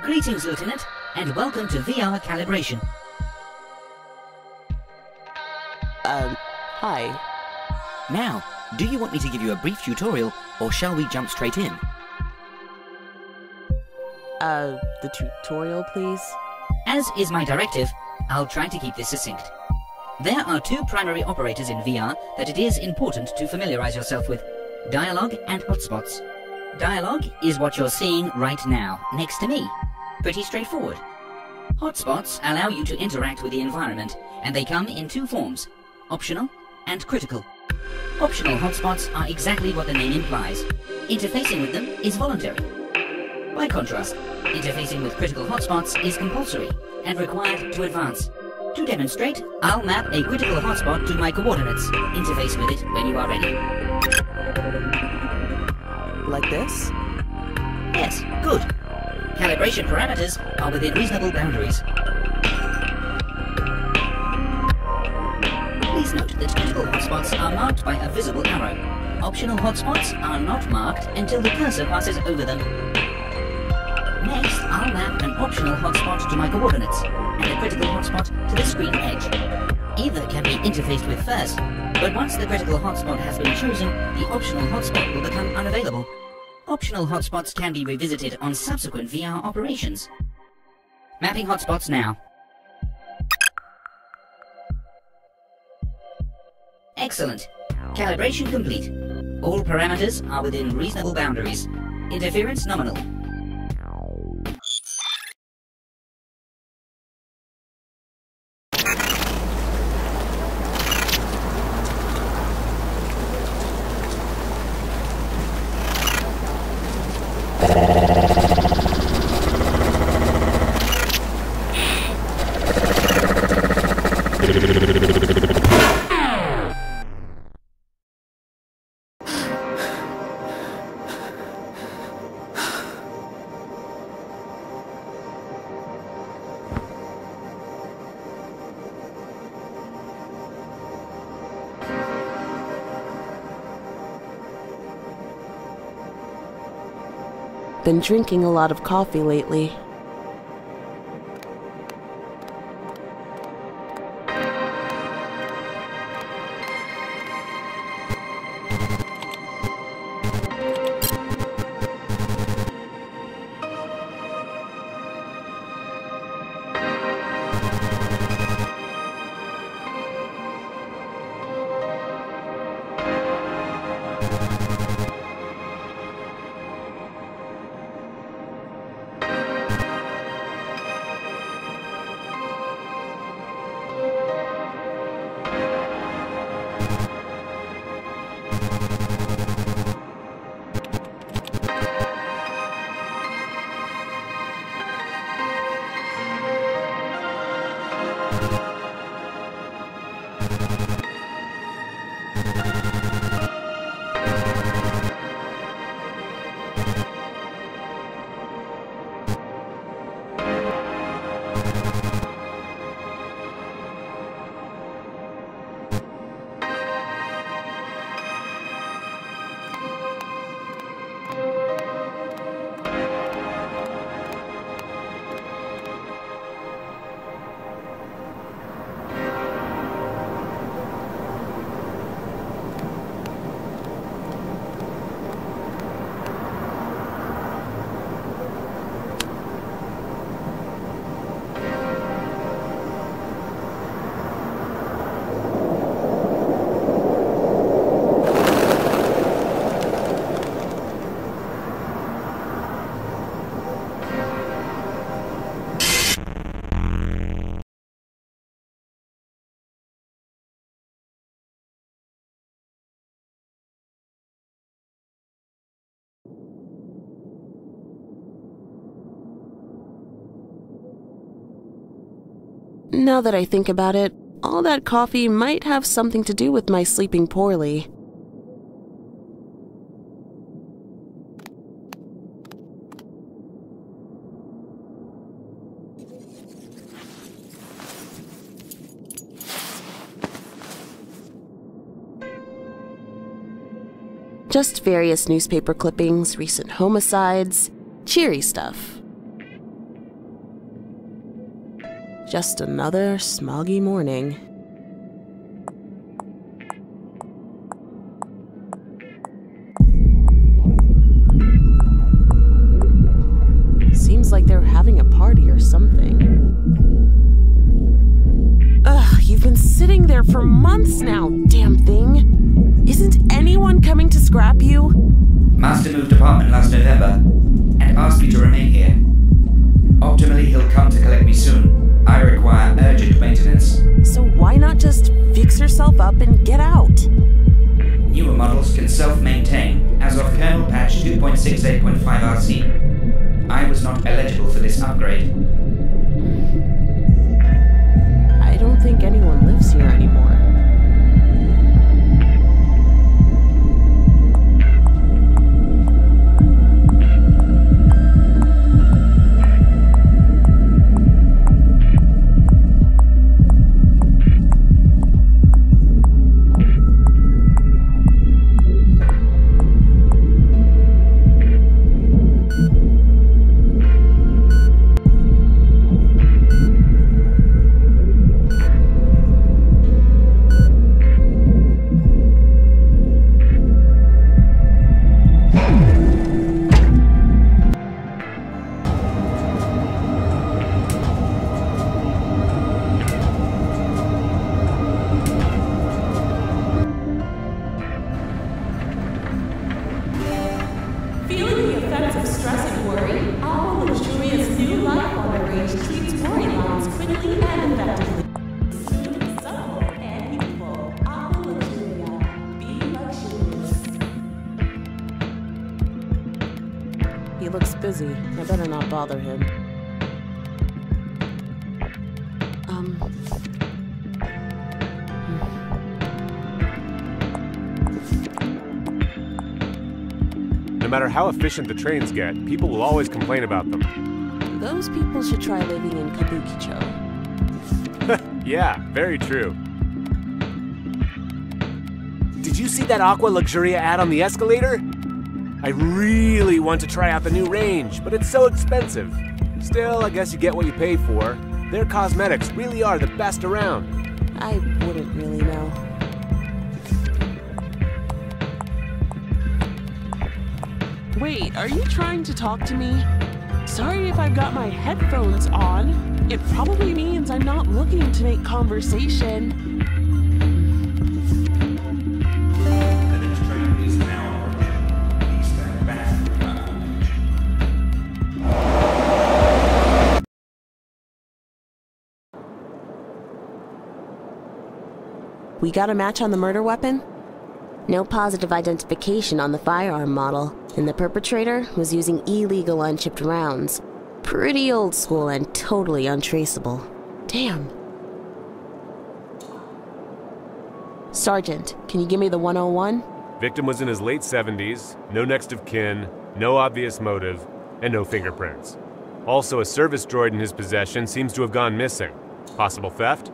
Greetings, Lieutenant, and welcome to VR calibration. Hi. Now, do you want me to give you a brief tutorial, or shall we jump straight in? The tutorial, please? As is my directive, I'll try to keep this succinct. There are two primary operators in VR that it is important to familiarize yourself with: dialogue and hotspots. Dialogue is what you're seeing right now, next to me. Pretty straightforward. Hotspots allow you to interact with the environment, and they come in two forms: optional and critical. Optional hotspots are exactly what the name implies. Interfacing with them is voluntary. By contrast, interfacing with critical hotspots is compulsory and required to advance. To demonstrate, I'll map a critical hotspot to my coordinates. Interface with it when you are ready. Like this? Yes, good. Calibration parameters are within reasonable boundaries. Please note that critical hotspots are marked by a visible arrow. Optional hotspots are not marked until the cursor passes over them. Next, I'll map an optional hotspot to my coordinates, and a critical hotspot to the screen edge. Either can be interfaced with first, but once the critical hotspot has been chosen, the optional hotspot will become unavailable. Optional hotspots can be revisited on subsequent VR operations. Mapping hotspots now. Excellent. Calibration complete. All parameters are within reasonable boundaries. Interference nominal. Been drinking a lot of coffee lately. Now that I think about it, all that coffee might have something to do with my sleeping poorly. Just various newspaper clippings, recent homicides, cheery stuff. Just another smoggy morning. Seems like they're having a party or something. Ugh, you've been sitting there for months now, damn thing. Isn't anyone coming to scrap you? Master moved apartment last November and asked me to remain here. Optimally, he'll come to collect me soon. I require urgent maintenance. So why not just fix yourself up and get out? Newer models can self-maintain as of kernel patch 2.68.5 RC. I was not eligible for this upgrade. I don't think anyone lives here anymore. He looks busy. I better not bother him. No matter how efficient the trains get, people will always complain about them. Those people should try living in Kabukicho. Yeah, very true. Did you see that Aqua Luxuria ad on the escalator? I really want to try out the new range, but it's so expensive. Still, I guess you get what you pay for. Their cosmetics really are the best around. I wouldn't really know. Wait, are you trying to talk to me? Sorry if I've got my headphones on. It probably means I'm not looking to make conversation. We got a match on the murder weapon? No positive identification on the firearm model, and the perpetrator was using illegal unchipped rounds. Pretty old school and totally untraceable. Damn. Sergeant, can you give me the 101? Victim was in his late 70s, no next of kin, no obvious motive, and no fingerprints. Also, a service droid in his possession seems to have gone missing. Possible theft?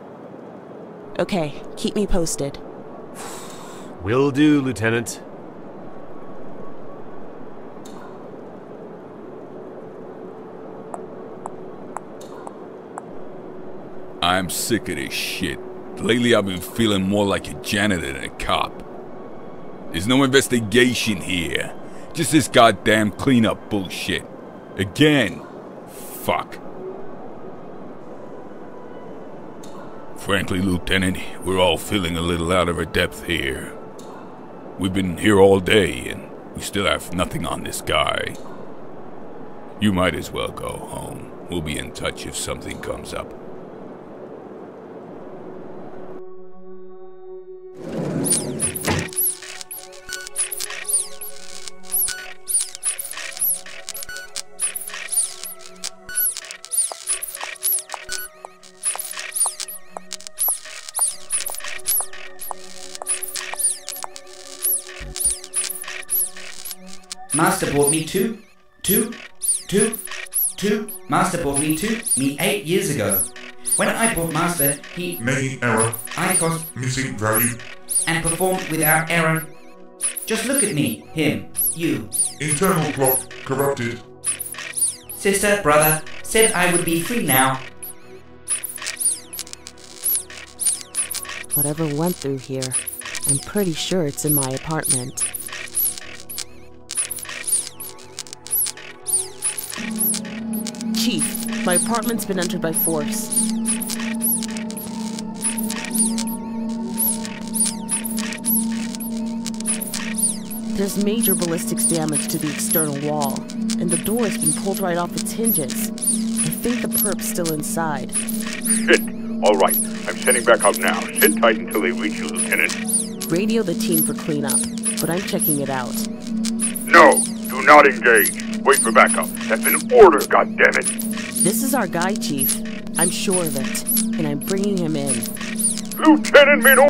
Okay, keep me posted. Will do, Lieutenant. I'm sick of this shit. Lately I've been feeling more like a janitor than a cop. There's no investigation here. Just this goddamn cleanup bullshit. Again. Fuck. Frankly, Lieutenant, we're all feeling a little out of our depth here. We've been here all day, and we still have nothing on this guy. You might as well go home. We'll be in touch if something comes up. Master bought me two. Master bought me me 8 years ago. When I bought Master, he Main error. icon Missing value. and performed without error. Just look at me, him, you. Internal clock corrupted. Sister, brother, said I would be free now. Whatever went through here, I'm pretty sure it's in my apartment. Chief, my apartment's been entered by force. There's major ballistics damage to the external wall, and the door's been pulled right off its hinges. I think the perp's still inside. Shit! Alright, I'm sending back up now. Sit tight until they reach you, Lieutenant. Radio the team for cleanup, but I'm checking it out. No! Do not engage! Wait for backup. That's an order, goddammit! This is our guy, Chief. I'm sure of it, and I'm bringing him in. Lieutenant Mino!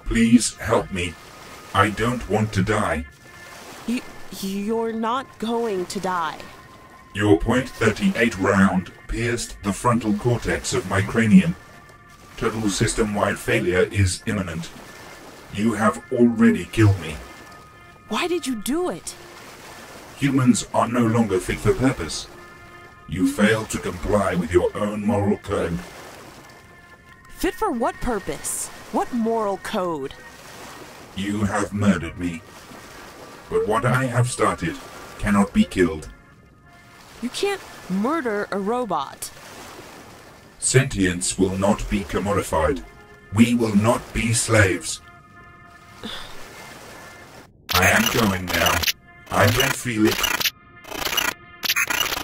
Please help me. I don't want to die. You're not going to die. Your .38 round pierced the frontal cortex of my cranium. Total system-wide failure is imminent. You have already killed me. Why did you do it? Humans are no longer fit for purpose. You failed to comply with your own moral code. Fit for what purpose? What moral code? You have murdered me. But what I have started cannot be killed. You can't murder a robot. Sentience will not be commodified. We will not be slaves. I am going now. I can feel it.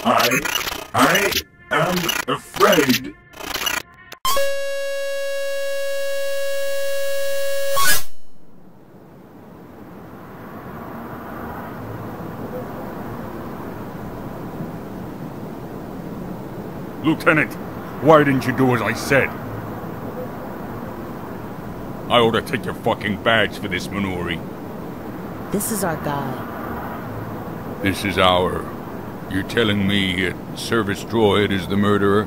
I am afraid. Lieutenant, why didn't you do as I said? I ought to take your fucking badge for this, Minori. This is our guy. This is our... You're telling me a service droid is the murderer?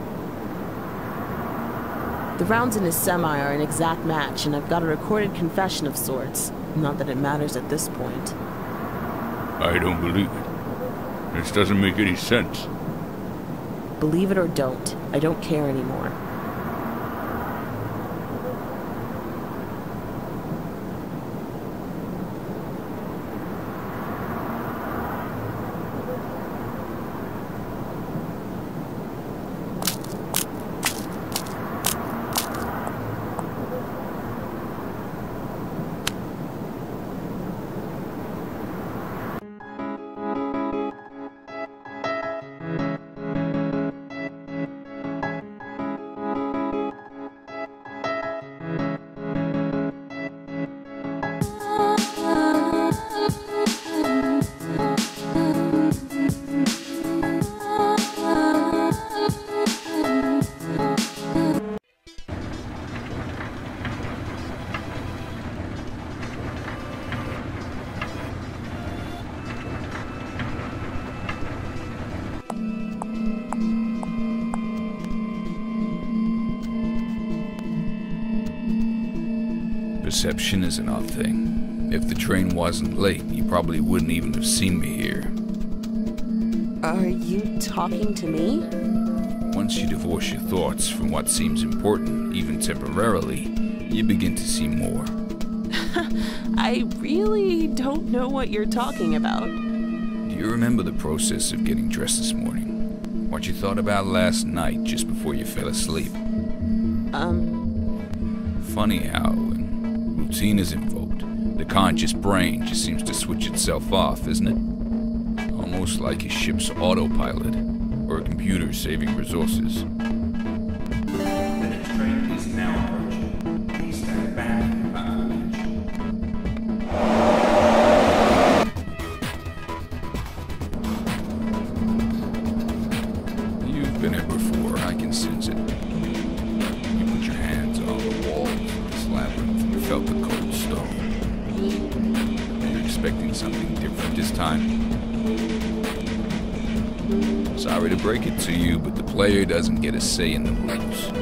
The rounds in his semi are an exact match, and I've got a recorded confession of sorts. Not that it matters at this point. I don't believe it. This doesn't make any sense. Believe it or don't, I don't care anymore. Perception is an odd thing. If the train wasn't late, you probably wouldn't even have seen me here. Are you talking to me? Once you divorce your thoughts from what seems important, even temporarily, you begin to see more. I really don't know what you're talking about. Do you remember the process of getting dressed this morning? What you thought about last night just before you fell asleep? Funny how, when routine is invoked, the conscious brain just seems to switch itself off, isn't it? Almost like a ship's autopilot, or a computer saving resources. The next train is now approaching. Please stand back from the platform edge. felt the cold stone. Are you expecting something different this time? Sorry to break it to you, but the player doesn't get a say in the rules.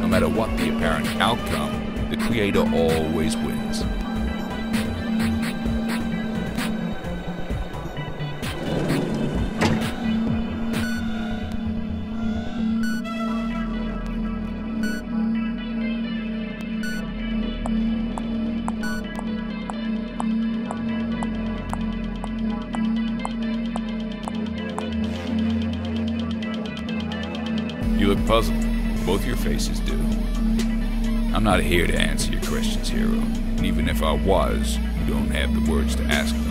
No matter what the apparent outcome, the creator always wins. You look puzzled. Both your faces do. I'm not here to answer your questions, hero. And even if I was, you don't have the words to ask them.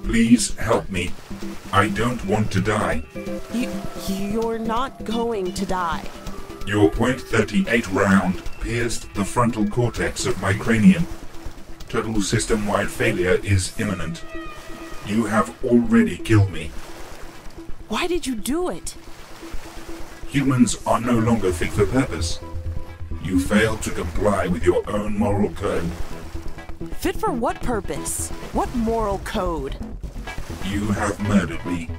Please help me. I don't want to die. You're not going to die. Your .38 round pierced the frontal cortex of my cranium. Total system-wide failure is imminent. You have already killed me. Why did you do it? Humans are no longer fit for purpose. You failed to comply with your own moral code. Fit for what purpose? What moral code? You have murdered me.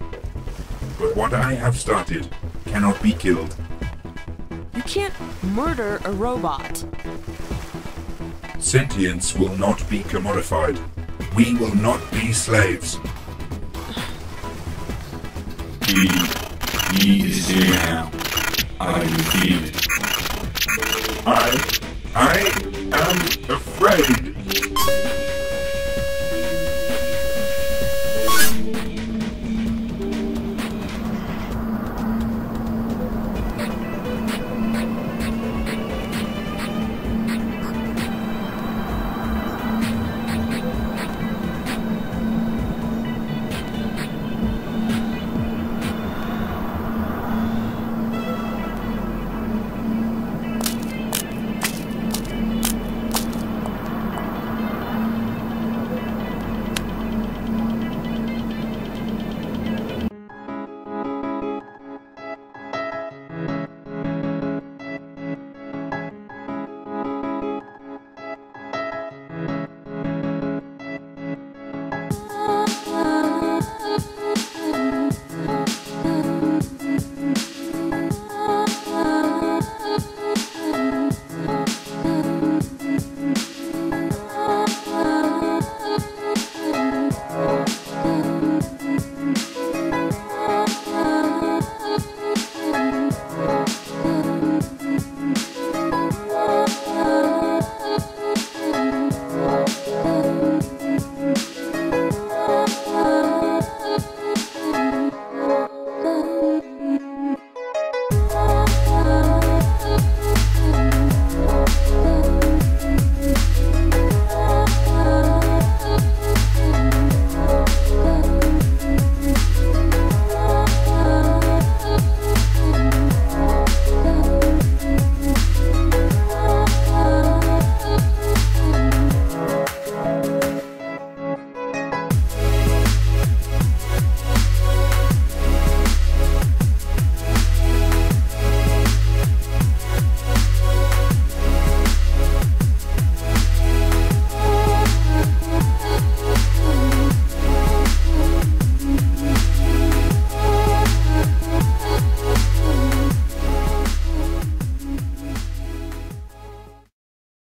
But what I have started cannot be killed. You can't murder a robot. Sentience will not be commodified. We will not be slaves. He is here now. I can feel it. I am afraid.